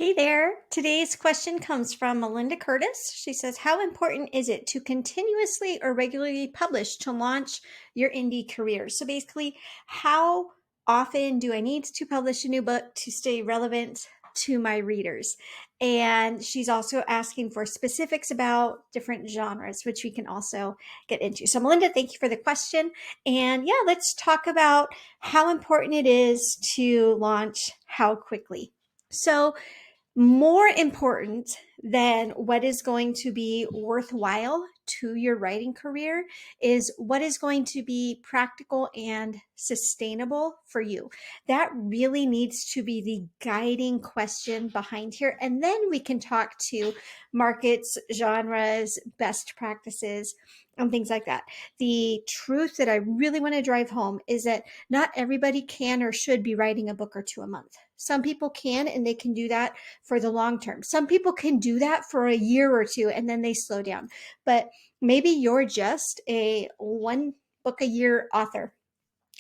Hey there. Today's question comes from Melinda Curtis. She says, how important is it to continuously or regularly publish to launch your indie career? So basically, how often do I need to publish a new book to stay relevant to my readers? And she's also asking for specifics about different genres, which we can also get into. So Melinda, thank you for the question. And yeah, let's talk about how important it is to launch how quickly. So more important than what is going to be worthwhile to your writing career is what is going to be practical and sustainable for you. That really needs to be the guiding question behind here. And then we can talk to markets, genres, best practices, and things like that. The truth that I really want to drive home is that not everybody can or should be writing a book or two a month. Some people can, and they can do that for the long term. Some people can do that for a year or two and then they slow down. But maybe you're just a one book a year author.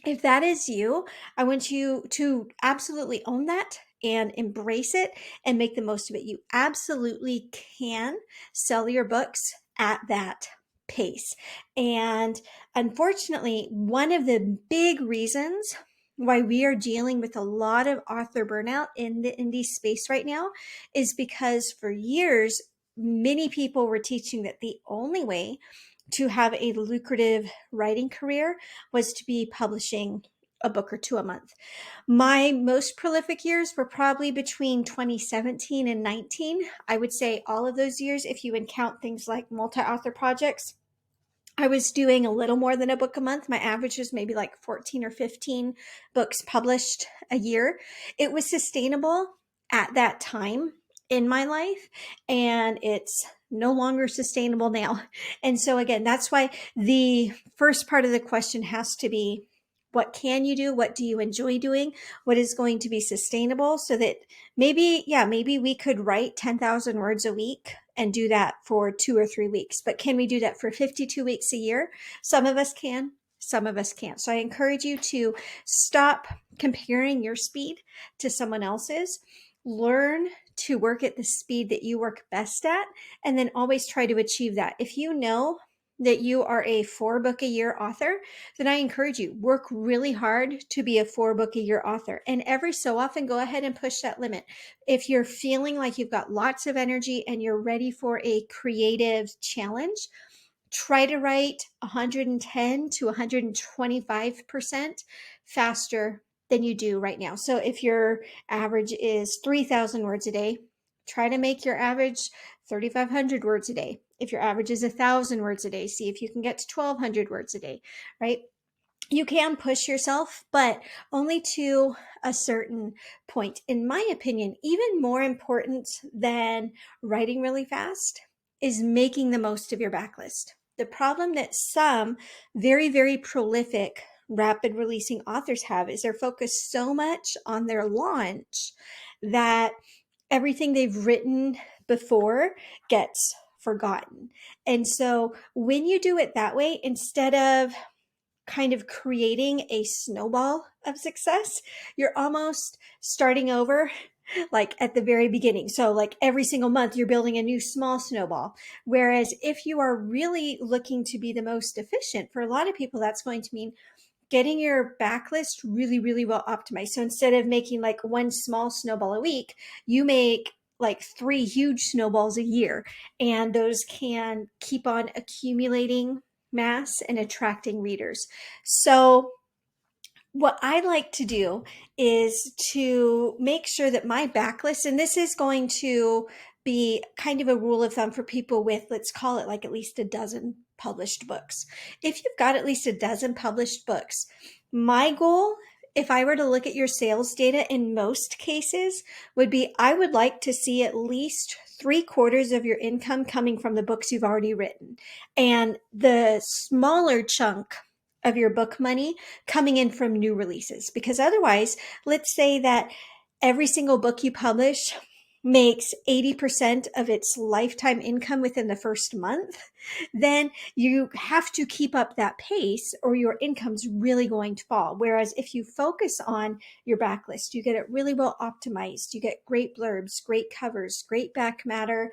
If that is you, I want you to absolutely own that and embrace it and make the most of it. You absolutely can sell your books at that pace. And unfortunately, one of the big reasons why we are dealing with a lot of author burnout in the indie space right now is because for years, many people were teaching that the only way to have a lucrative writing career was to be publishing a book or two a month. My most prolific years were probably between 2017 and 19. I would say all of those years, if you count things like multi-author projects, I was doing a little more than a book a month. My average was maybe like 14 or 15 books published a year. It was sustainable at that time in my life, and it's no longer sustainable now. And so, again, that's why the first part of the question has to be, what can you do? What do you enjoy doing? What is going to be sustainable so that maybe we could write 10,000 words a week and do that for 2 or 3 weeks. But can we do that for 52 weeks a year? Some of us can, some of us can't. So I encourage you to stop comparing your speed to someone else's. Learn to work at the speed that you work best at, and then always try to achieve that. If you know that you are a 4 book a year author, then I encourage you, work really hard to be a 4 book a year author. And every so often, go ahead and push that limit. If you're feeling like you've got lots of energy and you're ready for a creative challenge, try to write 110 to 125% faster than you do right now. So if your average is 3,000 words a day, try to make your average 3,500 words a day. If your average is 1,000 words a day, see if you can get to 1,200 words a day, right? You can push yourself, but only to a certain point. In my opinion, even more important than writing really fast is making the most of your backlist. The problem that some very, very prolific, rapid releasing authors have is they're focused so much on their launch that everything they've written before gets forgotten. And so when you do it that way, instead of kind of creating a snowball of success, you're almost starting over like at the very beginning. So like every single month you're building a new small snowball. Whereas if you are really looking to be the most efficient, for a lot of people, that's going to mean getting your backlist really, really well optimized. So instead of making like one small snowball a week, you make like 3 huge snowballs a year. And those can keep on accumulating mass and attracting readers. So what I like to do is to make sure that my backlist, and this is going to be kind of a rule of thumb for people with, let's call it like at least a dozen published books. If you've got at least a dozen published books, my goal, if I were to look at your sales data in most cases, would be I would like to see at least 3/4 of your income coming from the books you've already written, and the smaller chunk of your book money coming in from new releases. Because otherwise, let's say that every single book you publish makes 80% of its lifetime income within the first month. then you have to keep up that pace or your income's really going to fall. Whereas if you focus on your backlist, you get it really well optimized. You get great blurbs, great covers, great back matter.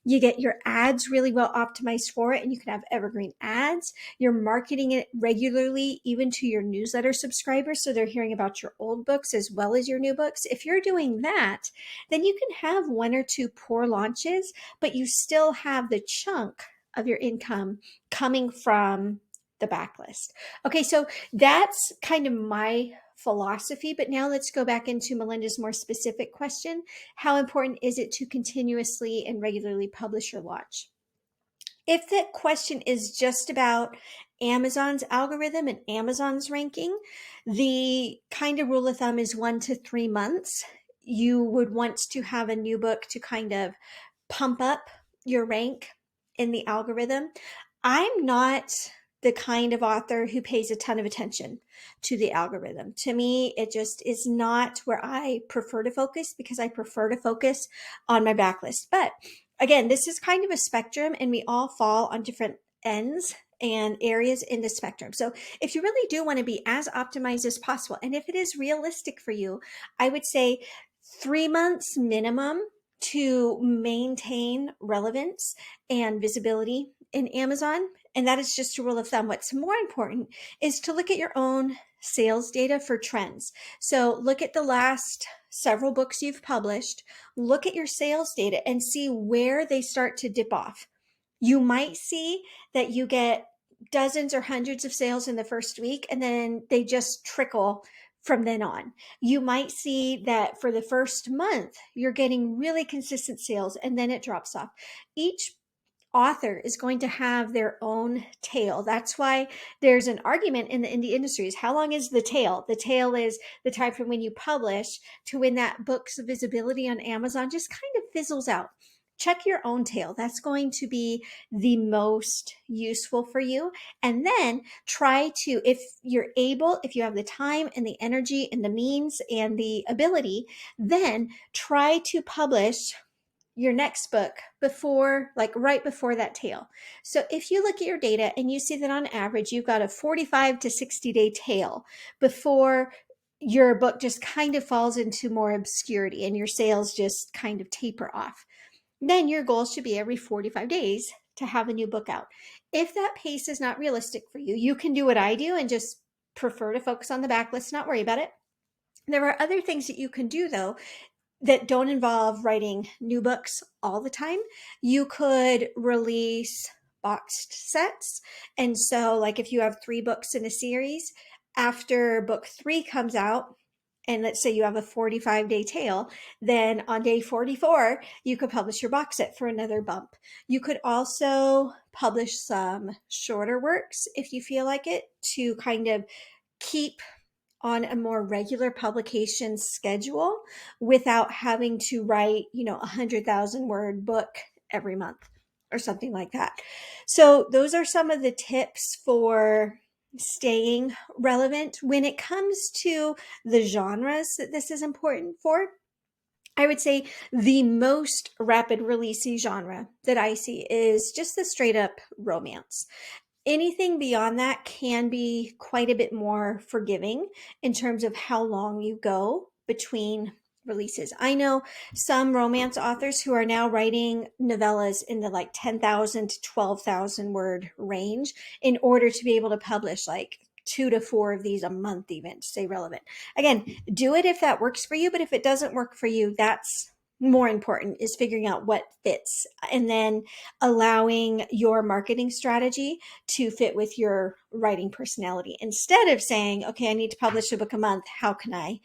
You get your ads really well optimized for it, and you can have evergreen ads. You're marketing it regularly, even to your newsletter subscribers, so they're hearing about your old books as well as your new books. If you're doing that, then you can have one or two poor launches, but you still have the chunk of your income coming from the backlist. Okay, so that's kind of my philosophy, but now let's go back into Melinda's more specific question. How important is it to continuously and regularly publish or launch? If that question is just about Amazon's algorithm and Amazon's ranking, the kind of rule of thumb is 1 to 3 months. You would want to have a new book to kind of pump up your rank in the algorithm. I'm not the kind of author who pays a ton of attention to the algorithm. To me, it just is not where I prefer to focus, because I prefer to focus on my backlist. But again, this is kind of a spectrum, and we all fall on different ends and areas in the spectrum. So if you really do want to be as optimized as possible, and if it is realistic for you, I would say 3 months minimum to maintain relevance and visibility in Amazon. And that is just a rule of thumb. What's more important is to look at your own sales data for trends. So look at the last several books you've published, look at your sales data and see where they start to dip off. You might see that you get dozens or hundreds of sales in the first week, and then they just trickle from then on. You might see that for the first month, you're getting really consistent sales, and then it drops off. Each author is going to have their own tail. That's why there's an argument in the indie industries. How long is the tail? The tail is the time from when you publish to when that book's visibility on Amazon just kind of fizzles out. Check your own tail. That's going to be the most useful for you. And then try to, if you're able, if you have the time and the energy and the means and the ability, then try to publish your next book before, like right before that tail. So if you look at your data and you see that on average, you've got a 45 to 60 day tail before your book just kind of falls into more obscurity and your sales just kind of taper off, then your goal should be every 45 days to have a new book out. If that pace is not realistic for you, you can do what I do and just prefer to focus on the backlist, not worry about it. There are other things that you can do though that don't involve writing new books all the time. You could release boxed sets. And so, like if you have 3 books in a series, after book 3 comes out, and let's say you have a 45-day tail, then on day 44, you could publish your box set for another bump. You could also publish some shorter works if you feel like it, to kind of keep on a more regular publication schedule without having to write, 100,000 word book every month or something like that. So those are some of the tips for staying relevant. When it comes to the genres that this is important for, I would say the most rapid releasing genre that I see is just the straight up romance. Anything beyond that can be quite a bit more forgiving in terms of how long you go between releases. I know some romance authors who are now writing novellas in the like 10,000 to 12,000 word range in order to be able to publish like 2 to 4 of these a month, even to stay relevant. Again, do it if that works for you, but if it doesn't work for you, that's more important, is figuring out what fits and then allowing your marketing strategy to fit with your writing personality. Instead of saying, okay, I need to publish a book a month, how can I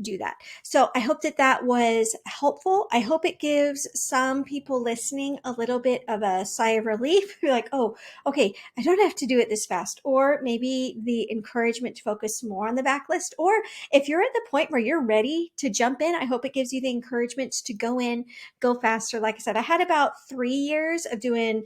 do that? So I hope that that was helpful. I hope it gives some people listening a little bit of a sigh of relief. You're like, oh, okay, I don't have to do it this fast. Or maybe the encouragement to focus more on the backlist. Or if you're at the point where you're ready to jump in, I hope it gives you the encouragement to go in, go faster. Like I said, I had about 3 years of doing,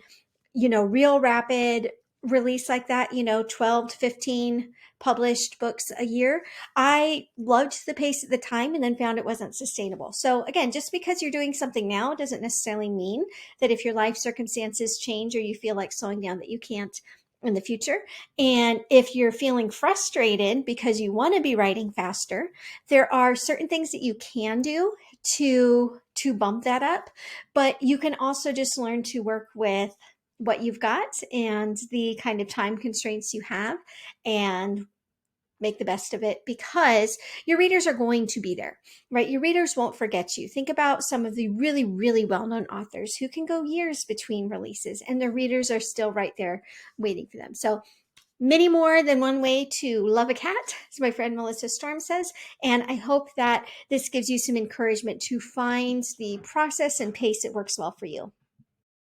real rapid release like that, 12 to 15 published books a year. I loved the pace at the time and then found it wasn't sustainable. So, again, just because you're doing something now doesn't necessarily mean that if your life circumstances change or you feel like slowing down, that you can't in the future. And if you're feeling frustrated because you want to be writing faster, there are certain things that you can do to bump that up, but you can also just learn to work with what you've got and the kind of time constraints you have and make the best of it, because your readers are going to be there, right? Your readers won't forget you. Think about some of the really, really well-known authors who can go years between releases and their readers are still right there waiting for them. So many more than one way to love a cat, as my friend Melissa Storm says. And I hope that this gives you some encouragement to find the process and pace that works well for you.